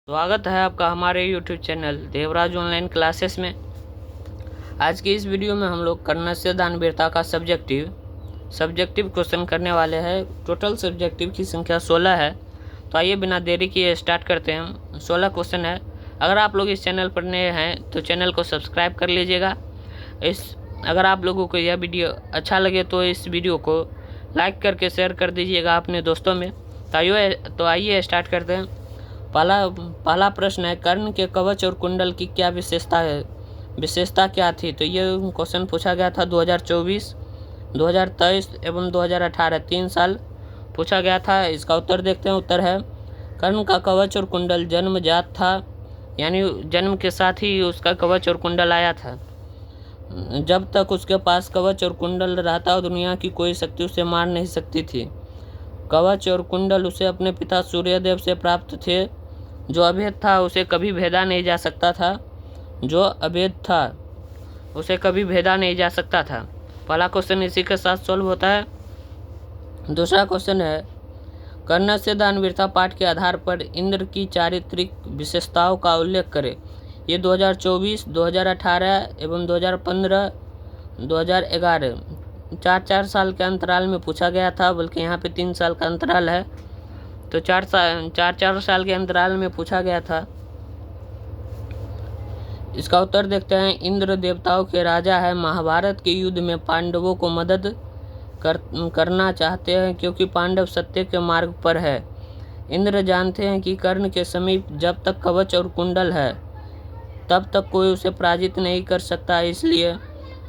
स्वागत है आपका हमारे YouTube channel Devraj online classes में। आज की इस वीडियो में हम लोग कर्णस्य दानवीरता का सब्जेक्टिव क्वेश्चन करने वाले हैं। टोटल सब्जेक्टिव की संख्या 16 है। तो आइए बिना देरी किए स्टार्ट करते हैं। 16 क्वेश्चन है। अगर आप लोग इस चैनल पर नए हैं तो चैनल को सब्सक्राइब कर लीजिएगा। अगर आप लोगों को यह वीडियो अच्छा लगे तो इस वीडियो को लाइक करके शेयर कर दीजिएगा अपने दोस्तों में। तो आइए स्टार्ट करते हैं। पहला प्रश्न है, कर्ण के कवच और कुंडल की क्या विशेषता क्या थी? तो ये क्वेश्चन पूछा गया था 2024, 2023 एवं 2018 3 साल पूछा गया था। इसका उत्तर देखते हैं। उत्तर है, कर्ण का कवच और कुंडल जन्मजात था, यानी जन्म के साथ ही उसका कवच और कुंडल आया था। जब तक उसके पास कवच और कुंडल रहता दुनिया की कोई शक्ति उसे मार नहीं सकती थी। कवच और कुंडल उसे अपने पिता सूर्यदेव से प्राप्त थे। जो अभेद था उसे कभी भेदा नहीं जा सकता था। पहला क्वेश्चन इसी के साथ सॉल्व होता है। दूसरा क्वेश्चन है, कर्णस्य दानवीरता पाठ के आधार पर इंद्र की चारित्रिक विशेषताओं का उल्लेख करें। ये 2024, 2018 एवं 2015, 2011 4 साल के अंतराल में पूछा गया था, बल्कि यहाँ पे 3 साल का अंतराल है। तो 4 साल के अंतराल में पूछा गया था। इसका उत्तर देखते हैं। इंद्र देवताओं के राजा है। महाभारत के युद्ध में पांडवों को मदद करना चाहते हैं क्योंकि पांडव सत्य के मार्ग पर है। इंद्र जानते हैं कि कर्ण के समीप जब तक कवच और कुंडल है तब तक कोई उसे पराजित नहीं कर सकता। इसलिए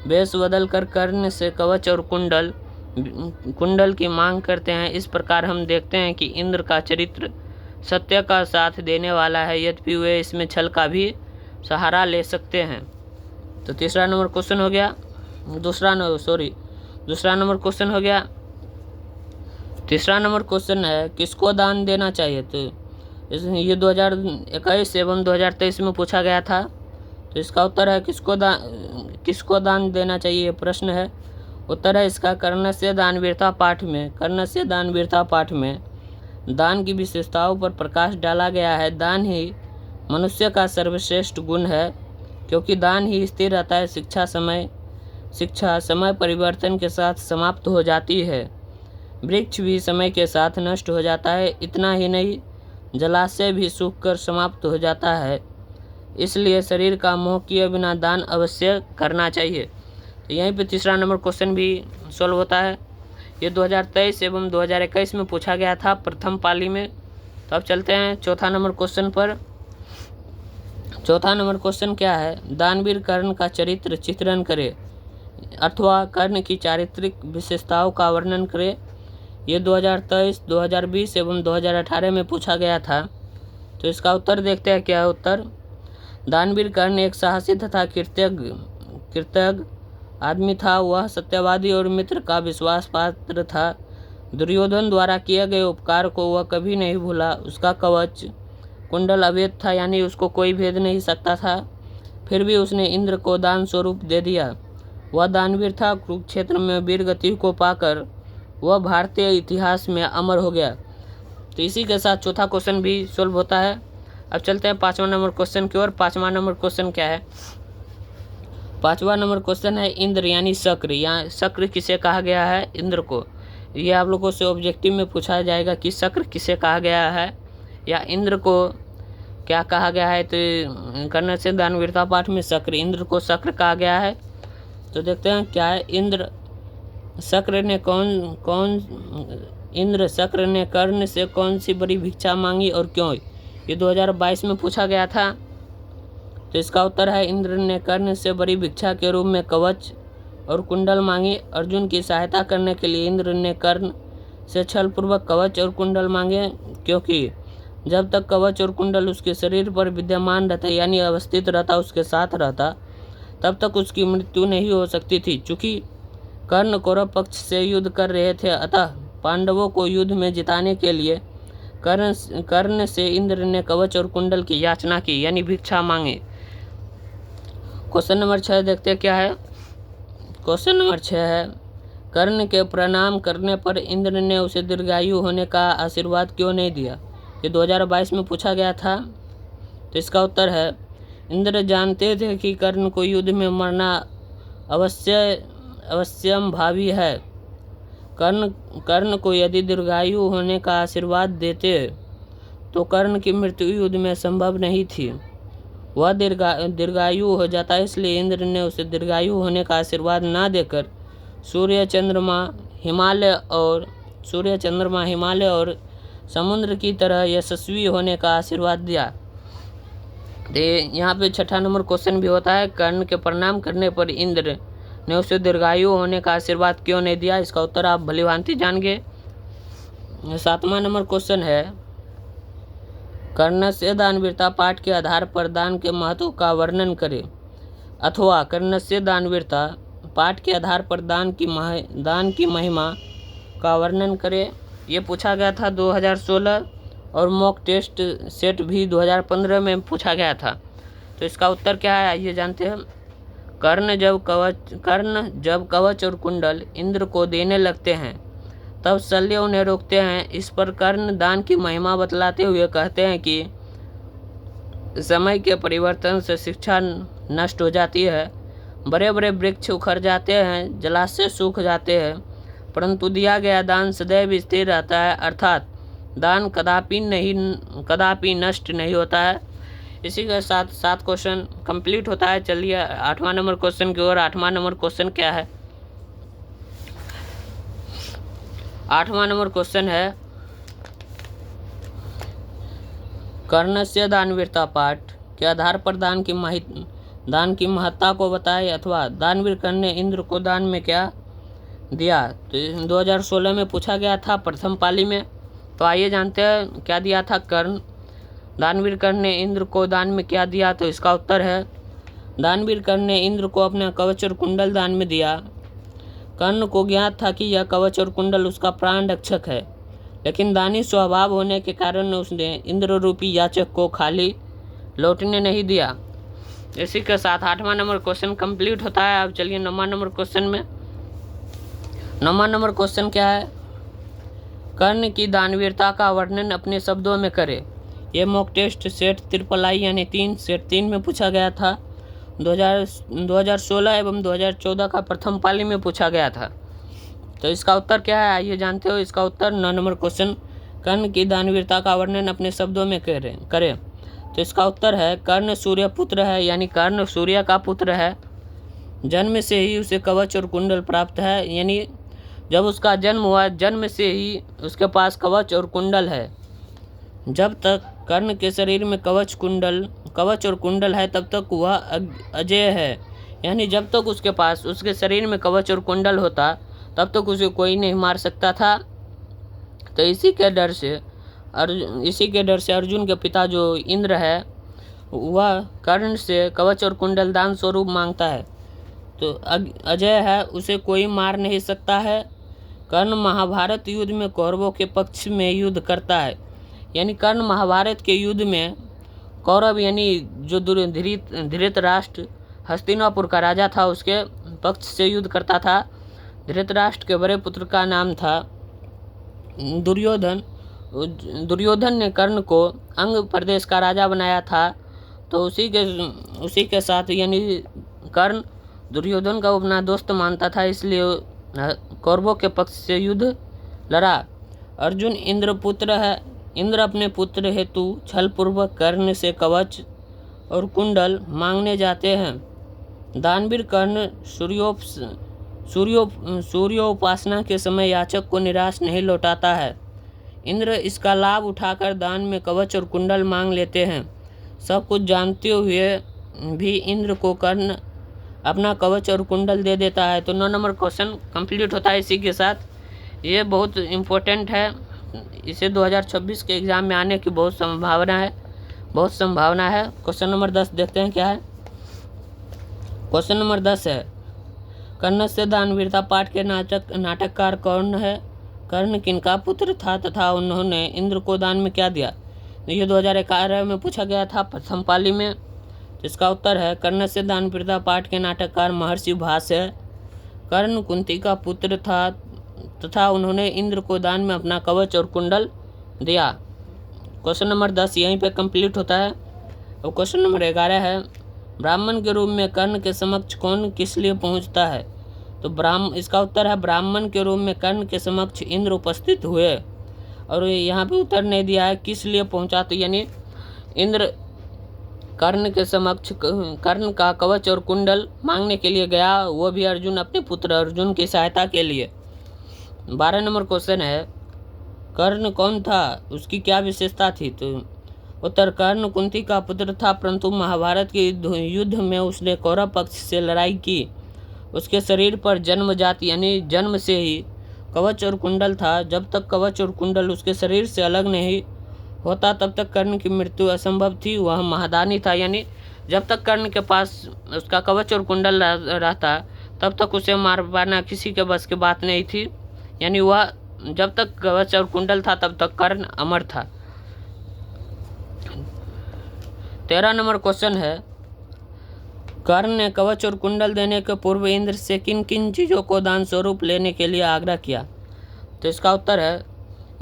वेश बदल कर कर्ण से कवच और कुंडल की मांग करते हैं। इस प्रकार हम देखते हैं कि इंद्र का चरित्र सत्य का साथ देने वाला है, यद्यपि वे इसमें छल का भी सहारा ले सकते हैं। तो दूसरा नंबर क्वेश्चन हो गया। तीसरा नंबर क्वेश्चन है, किसको दान देना चाहिए? तो ये 2021 एवं 2023 में पूछा गया था। तो इसका उत्तर है, किसको दान देना चाहिए प्रश्न है। उत्तर है इसका, कर्णस्य दानवीरता पाठ में दान की विशेषताओं पर प्रकाश डाला गया है। दान ही मनुष्य का सर्वश्रेष्ठ गुण है, क्योंकि दान ही स्थिर रहता है। शिक्षा समय परिवर्तन के साथ समाप्त हो जाती है। वृक्ष भी समय के साथ नष्ट हो जाता है। इतना ही नहीं, जलाशय भी सूख कर समाप्त हो जाता है। इसलिए शरीर का मोह किए बिना दान अवश्य करना चाहिए। तो यहीं पे तीसरा नंबर क्वेश्चन भी सॉल्व होता है। ये 2023 एवं 2021 में पूछा गया था प्रथम पाली में। तो अब चलते हैं चौथा नंबर क्वेश्चन पर। चौथा नंबर क्वेश्चन क्या है, दानवीर कर्ण का चरित्र चित्रण करें अथवा कर्ण की चारित्रिक विशेषताओं का वर्णन करें। ये 2023, 2020 एवं 2018 में पूछा गया था। तो इसका उत्तर देखते हैं। क्या है उत्तर? दानवीर कर्ण एक साहसी तथा कृतज्ञ आदमी था। वह सत्यवादी और मित्र का विश्वास पात्र था। दुर्योधन द्वारा किए गए उपकार को वह कभी नहीं भूला। उसका कवच कुंडल अभेद था, यानी उसको कोई भेद नहीं सकता था। फिर भी उसने इंद्र को दान स्वरूप दे दिया। वह दानवीर था। कुरुक्षेत्र में वीर गति को पाकर वह भारतीय इतिहास में अमर हो गया। तो इसी के साथ चौथा क्वेश्चन भी सॉल्व होता है। अब चलते हैं 5वां नंबर क्वेश्चन की ओर। 5वां नंबर क्वेश्चन क्या है? 5वां नंबर क्वेश्चन है, इंद्र यानी शक्र। यहाँ शक्र किसे कहा गया है? इंद्र को। ये आप लोगों से ऑब्जेक्टिव में पूछा जाएगा कि शक्र किसे कहा गया है या इंद्र को क्या कहा गया है। तो कर्णस्य दानवीरता पाठ में इंद्र को शक्र कहा गया है। तो देखते हैं क्या है। इंद्र शक्र ने कर्ण से कौन सी बड़ी भिक्षा मांगी और क्यों? ये 2022 में पूछा गया था। तो इसका उत्तर है, इंद्र ने कर्ण से बड़ी भिक्षा के रूप में कवच और कुंडल मांगी। अर्जुन की सहायता करने के लिए इंद्र ने कर्ण से छलपूर्वक कवच और कुंडल मांगे, क्योंकि जब तक कवच और कुंडल उसके शरीर पर विद्यमान रहता, यानी अवस्थित रहता, उसके साथ रहता, तब तक उसकी मृत्यु नहीं हो सकती थी। चूँकि कर्ण कौरव पक्ष से युद्ध कर रहे थे, अतः पांडवों को युद्ध में जिताने के लिए कर्ण से इंद्र ने कवच और कुंडल की याचना की, यानी भिक्षा मांगी। क्वेश्चन नंबर 6 देखते हैं क्या है। क्वेश्चन नंबर 6 है, कर्ण के प्रणाम करने पर इंद्र ने उसे दीर्घायु होने का आशीर्वाद क्यों नहीं दिया? ये 2022 में पूछा गया था। तो इसका उत्तर है इंद्र जानते थे कि कर्ण को युद्ध में मरना अवश्यम भावी है। कर्ण को यदि दीर्घायु होने का आशीर्वाद देते तो कर्ण की मृत्यु युद्ध में संभव नहीं थी। वह दीर्घायु हो जाता, इसलिए इंद्र ने उसे दीर्घायु होने का आशीर्वाद ना देकर सूर्य चंद्रमा हिमालय और समुद्र की तरह यशस्वी होने का आशीर्वाद दिया। तो यहाँ पे छठा नंबर क्वेश्चन भी होता है, कर्ण के प्रणाम करने पर इंद्र ने उसे दीर्घायु होने का आशीर्वाद क्यों नहीं दिया। इसका उत्तर आप भलीभांति जानेंगे। सातवां नंबर क्वेश्चन है, कर्ण से दानवीरता पाठ के आधार पर दान के महत्व का वर्णन करें, अथवा कर्ण से दानवीरता पाठ के आधार पर दान की महिमा का वर्णन करें। ये पूछा गया था 2016 और मॉक टेस्ट सेट भी 2015 में पूछा गया था। तो इसका उत्तर क्या है, आइए जानते हैं। कर्ण जब कवच और कुंडल इंद्र को देने लगते हैं तब शल्य उन्हें रोकते हैं। इस पर कर्ण दान की महिमा बतलाते हुए कहते हैं कि समय के परिवर्तन से शिक्षा नष्ट हो जाती है, बड़े बड़े वृक्ष उखड़ जाते हैं, जलाशय सूख जाते हैं, परंतु दिया गया दान सदैव स्थिर रहता है, अर्थात दान कदापि नष्ट नहीं होता है। इसी के साथ 7 क्वेश्चन कंप्लीट होता है। चलिए 8वां नंबर क्वेश्चन की ओर। 8वां नंबर क्वेश्चन क्या है? 8वां नंबर क्वेश्चन है, कर्ण से दानवीरता पाठ के आधार पर दान की महत्ता को बताए, अथवा दानवीर कर्ण ने इंद्र को दान में क्या दिया। तो 2016 में पूछा गया था प्रथम पाली में। तो आइए जानते हैं क्या दिया था दानवीर कर्ण ने इंद्र को दान में क्या दिया। तो इसका उत्तर है, दानवीर कर्ण ने इंद्र को अपना कवच और कुंडल दान में दिया। कर्ण को ज्ञात था कि यह कवच और कुंडल उसका प्राण रक्षक है, लेकिन दानी स्वभाव होने के कारण उसने इंद्र रूपी याचक को खाली लौटने नहीं दिया। इसी के साथ 8वां नंबर क्वेश्चन कंप्लीट होता है। अब चलिए 9वां नंबर क्वेश्चन में। 9वां नंबर क्वेश्चन क्या है, कर्ण की दानवीरता का वर्णन अपने शब्दों में करें। यह मॉक टेस्ट सेट III यानी 3 सेट 3 में पूछा गया था। 2016 एवं 2014 का प्रथम पाली में पूछा गया था। तो इसका उत्तर क्या है, आइए जानते हो। इसका उत्तर 9 नंबर क्वेश्चन, कर्ण की दानवीरता का वर्णन अपने शब्दों में करें। तो इसका उत्तर है, कर्ण सूर्य पुत्र है, यानी कर्ण सूर्य का पुत्र है। जन्म से ही उसे कवच और कुंडल प्राप्त है, यानी जब उसका जन्म हुआ जन्म से ही उसके पास कवच और कुंडल है। जब तक कर्ण के शरीर में कवच और कुंडल है तब तक वह अजय है, यानी जब तक उसके पास उसके शरीर में कवच और कुंडल होता तब तक उसे कोई नहीं मार सकता था। तो इसी के डर से अर्जुन के पिता जो इंद्र है वह कर्ण से कवच और कुंडल दान स्वरूप मांगता है। तो अजय है, उसे कोई मार नहीं सकता है। कर्ण महाभारत युद्ध में कौरवों के पक्ष में युद्ध करता है, यानी कर्ण महाभारत के युद्ध में कौरव यानी जो धृतराष्ट्र हस्तिनापुर का राजा था उसके पक्ष से युद्ध करता था। धृतराष्ट्र के बड़े पुत्र का नाम था दुर्योधन। दुर्योधन ने कर्ण को अंग प्रदेश का राजा बनाया था। तो उसी के साथ यानी कर्ण दुर्योधन का अपना दोस्त मानता था, इसलिए कौरवों के पक्ष से युद्ध लड़ा। अर्जुन इंद्र पुत्र है। इंद्र अपने पुत्र हेतु छलपूर्वक कर्ण से कवच और कुंडल मांगने जाते हैं। दानवीर कर्ण सूर्योपासना के समय याचक को निराश नहीं लौटाता है। इंद्र इसका लाभ उठाकर दान में कवच और कुंडल मांग लेते हैं। सब कुछ जानते हुए भी इंद्र को कर्ण अपना कवच और कुंडल दे देता है। तो 9 नंबर क्वेश्चन कंप्लीट होता है इसी के साथ। ये बहुत इम्पोर्टेंट है, इसे 2026 के एग्ज़ाम में आने की बहुत संभावना है। क्वेश्चन नंबर 10 देखते हैं क्या है। क्वेश्चन नंबर 10 है, कर्ण से दानवीरता पाठ के नाटककार कौन है? कर्ण किनका पुत्र था तथा उन्होंने इंद्र को दान में क्या दिया? ये 2011 में पूछा गया था प्रथम पाली में। इसका उत्तर है, कर्ण से दानवीरता पाठ के नाटककार महर्षि भास है। कर्ण कुंती का पुत्र था तथा उन्होंने इंद्र को दान में अपना कवच और कुंडल दिया। क्वेश्चन नंबर 10 यहीं पे कंप्लीट होता है। अब क्वेश्चन नंबर 11 है, ब्राह्मण के रूप में कर्ण के समक्ष कौन किस लिए पहुंचता है? तो इसका उत्तर है ब्राह्मण के रूप में कर्ण के समक्ष इंद्र उपस्थित हुए। और यहाँ पे उत्तर नहीं दिया है किस लिए पहुंचा, तो यानी इंद्र कर्ण के समक्ष कर्ण का कवच और कुंडल मांगने के लिए गया, वो भी अर्जुन अपने पुत्र अर्जुन की सहायता के लिए। 12 नंबर क्वेश्चन है, कर्ण कौन था, उसकी क्या विशेषता थी? तो उत्तर, कर्ण कुंती का पुत्र था, परंतु महाभारत के युद्ध में उसने कौरव पक्ष से लड़ाई की। उसके शरीर पर जन्मजात यानी जन्म से ही कवच और कुंडल था। जब तक कवच और कुंडल उसके शरीर से अलग नहीं होता तब तक कर्ण की मृत्यु असंभव थी। वह महादानी था, यानी जब तक कर्ण के पास उसका कवच और कुंडल रहता तब तक उसे मार पाना किसी के बस की बात नहीं थी। यानी वह जब तक कवच और कुंडल था तब तक कर्ण अमर था। 13 नंबर क्वेश्चन है, कर्ण ने कवच और कुंडल देने के पूर्व इंद्र से किन किन चीज़ों को दान स्वरूप लेने के लिए आग्रह किया? तो इसका उत्तर है,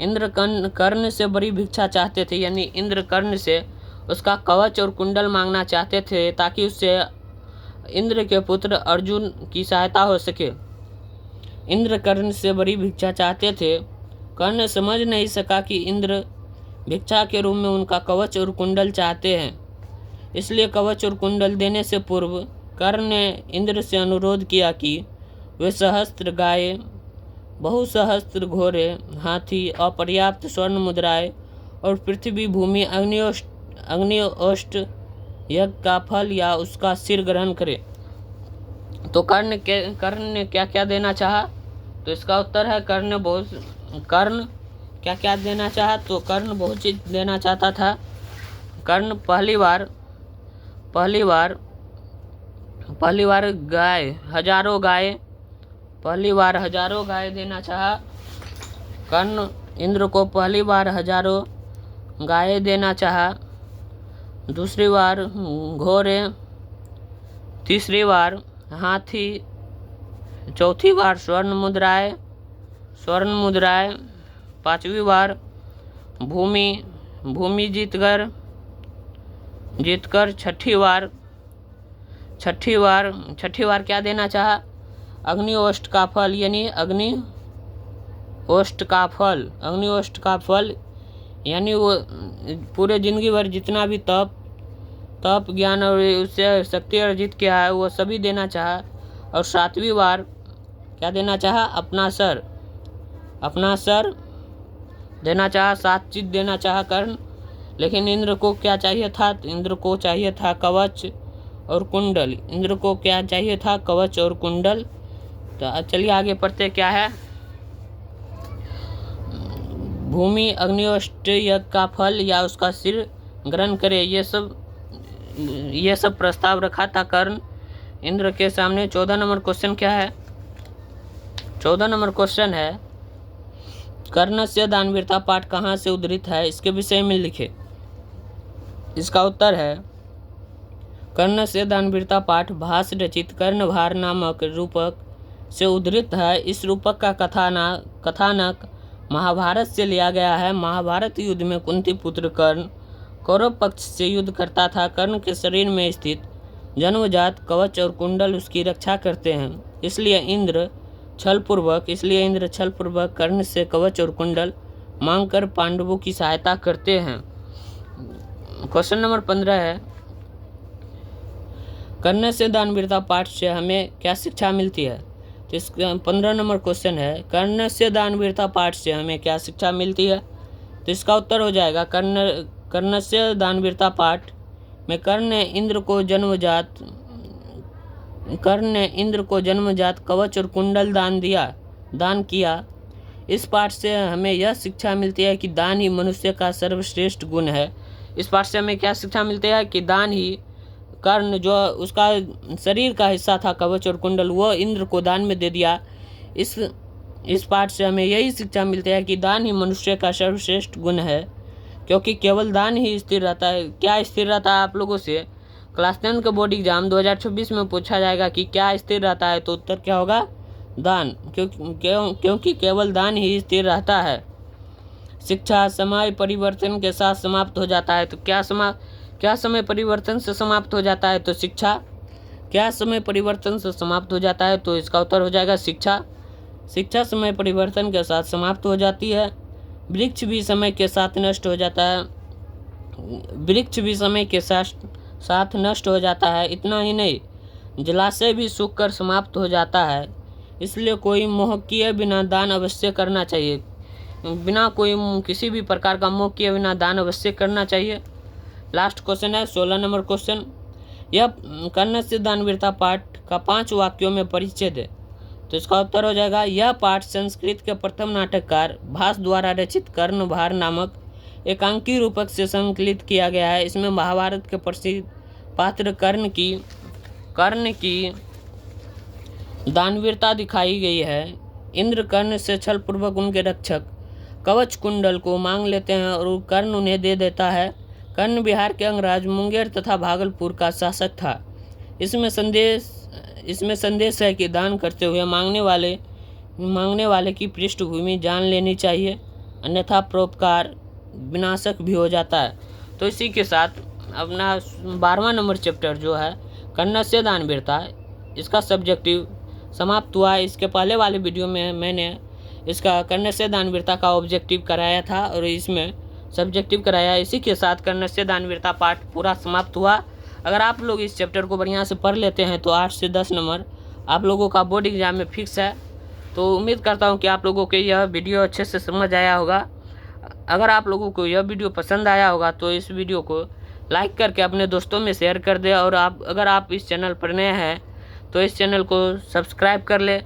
इंद्र कर्ण से बड़ी भिक्षा चाहते थे, यानी इंद्र कर्ण से उसका कवच और कुंडल मांगना चाहते थे ताकि उससे इंद्र के पुत्र अर्जुन की सहायता हो सके। इंद्र कर्ण से बड़ी भिक्षा चाहते थे। कर्ण समझ नहीं सका कि इंद्र भिक्षा के रूप में उनका कवच और कुंडल चाहते हैं, इसलिए कवच और कुंडल देने से पूर्व कर्ण ने इंद्र से अनुरोध किया कि वे सहस्त्र गाय, बहुसहस्त्र घोड़े, हाथी, अपर्याप्त स्वर्ण मुद्राएं और पृथ्वी, भूमि, अग्निहोष्ट यज्ञ का फल या उसका सिर ग्रहण करे। तो कर्ण ने क्या क्या देना चाहा? तो इसका उत्तर है कर्ण क्या क्या देना चाहा? तो कर्ण बहुत चीज देना चाहता था। कर्ण पहली बार हजारों गाय देना चाहा। कर्ण इंद्र को पहली बार हजारों गाय देना चाहा, दूसरी बार घोड़े, तीसरी बार हाथी, चौथी बार स्वर्ण मुद्राएं, पांचवी बार भूमि जीतकर छठी बार क्या देना चाहा? अग्निहोष्ट का फल, यानी अग्निहोष्ट का फल यानी वो पूरे जिंदगी भर जितना भी तप ज्ञान और उससे शक्ति अर्जित किया है वो सभी देना चाहा। और 7वीं बार क्या देना चाहा? अपना सर देना चाहा। 7 चीज देना चाहा कर्ण। लेकिन इंद्र को क्या चाहिए था? इंद्र को चाहिए था कवच और कुंडल। इंद्र को क्या चाहिए था? कवच और कुंडल। तो चलिए आगे पढ़ते क्या है। भूमि, अग्निहोष्ट यज्ञ का फल या उसका सिर ग्रहण करे, ये सब प्रस्ताव रखा था कर्ण इंद्र के सामने। 14 नंबर क्वेश्चन क्या है? 14 नंबर क्वेश्चन है, कर्णस्य दानवीरता पाठ कहाँ से उद्धृत है? इसके विषय में लिखे। इसका उत्तर है, कर्णस्य दानवीरता पाठ भाष्य रचित कर्णभार नामक रूपक से उद्धृत है। इस रूपक का कथानक महाभारत से लिया गया है। महाभारत युद्ध में कुंती पुत्र कर्ण कौरव पक्ष से युद्ध करता था। कर्ण के शरीर में स्थित जन्मजात कवच और कुंडल उसकी रक्षा करते हैं, इसलिए इंद्र छलपूर्वक कर्ण से कवच और कुंडल मांगकर पांडवों की सहायता करते हैं। क्वेश्चन नंबर 15 है, कर्ण से दानवीरता पाठ से हमें क्या शिक्षा मिलती है? तो इसका 15 नंबर क्वेश्चन है, कर्ण से दानवीरता पाठ से हमें क्या शिक्षा मिलती है? तो इसका उत्तर हो जाएगा कर्ण से दानवीरता पाठ में कर्ण ने इंद्र को जन्मजात कवच और कुंडल दान किया। इस पाठ से हमें यह शिक्षा मिलती है कि दान ही मनुष्य का सर्वश्रेष्ठ गुण है। इस पाठ से हमें क्या शिक्षा मिलती है कि दान ही कर्ण जो उसका शरीर का हिस्सा था कवच और कुंडल वो इंद्र को दान में दे दिया। इस पाठ से हमें यही शिक्षा मिलती है कि दान ही मनुष्य का सर्वश्रेष्ठ गुण है, क्योंकि केवल दान ही स्थिर रहता है। क्या स्थिर रहता है? आप लोगों से क्लास 10 का बोर्ड एग्जाम 2026 में पूछा जाएगा कि क्या स्थिर रहता है, तो उत्तर क्या होगा? दान, क्योंकि केवल दान ही स्थिर रहता है। शिक्षा समय परिवर्तन के साथ समाप्त हो जाता है। तो क्या क्या समय परिवर्तन से समाप्त हो जाता है? तो शिक्षा। क्या समय परिवर्तन से समाप्त हो जाता है? तो इसका उत्तर हो जाएगा शिक्षा। शिक्षा समय परिवर्तन के साथ समाप्त हो जाती है। वृक्ष भी समय के साथ नष्ट हो जाता है। वृक्ष भी समय के साथ नष्ट हो जाता है। इतना ही नहीं, जलाशय भी सूख कर समाप्त हो जाता है। इसलिए कोई मोह किए बिना दान अवश्य करना चाहिए। बिना कोई किसी भी प्रकार का मोह किए बिना दान अवश्य करना चाहिए। लास्ट क्वेश्चन है 16 नंबर क्वेश्चन। यह कर्ण से दानवीरता पाठ का 5 वाक्यों में परिचय दे। तो इसका उत्तर हो जाएगा, यह पाठ संस्कृत के प्रथम नाटककार भास द्वारा रचित कर्णभार नामक एकांकी रूपक से संकलित किया गया है। इसमें महाभारत के प्रसिद्ध पात्र कर्ण की दानवीरता दिखाई गई है। इंद्र कर्ण से छल पूर्वक उनके रक्षक कवच कुंडल को मांग लेते हैं और कर्ण उन्हें दे देता है। कर्ण बिहार के अंगराज मुंगेर तथा भागलपुर का शासक था। इसमें संदेश है कि दान करते हुए मांगने वाले की पृष्ठभूमि जान लेनी चाहिए, अन्यथा परोपकार विनाशक भी हो जाता है। तो इसी के साथ अपना 12वां नंबर चैप्टर जो है कर्ण दानवीरता, इसका सब्जेक्टिव समाप्त हुआ। इसके पहले वाले वीडियो में मैंने इसका कर्ण दानवीरता का ऑब्जेक्टिव कराया था और इसमें सब्जेक्टिव कराया। इसी के साथ कर्ण दानवीरता पाठ पूरा समाप्त हुआ। अगर आप लोग इस चैप्टर को बढ़िया से पढ़ लेते हैं तो 8 से 10 नंबर आप लोगों का बोर्ड एग्जाम में फिक्स है। तो उम्मीद करता हूं कि आप लोगों को यह वीडियो अच्छे से समझ आया होगा। अगर आप लोगों को यह वीडियो पसंद आया होगा तो इस वीडियो को लाइक करके अपने दोस्तों में शेयर कर दें, और अगर आप इस चैनल पर नए हैं तो इस चैनल को सब्सक्राइब कर ले।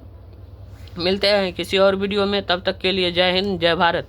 मिलते हैं किसी और वीडियो में, तब तक के लिए जय हिंद जय भारत।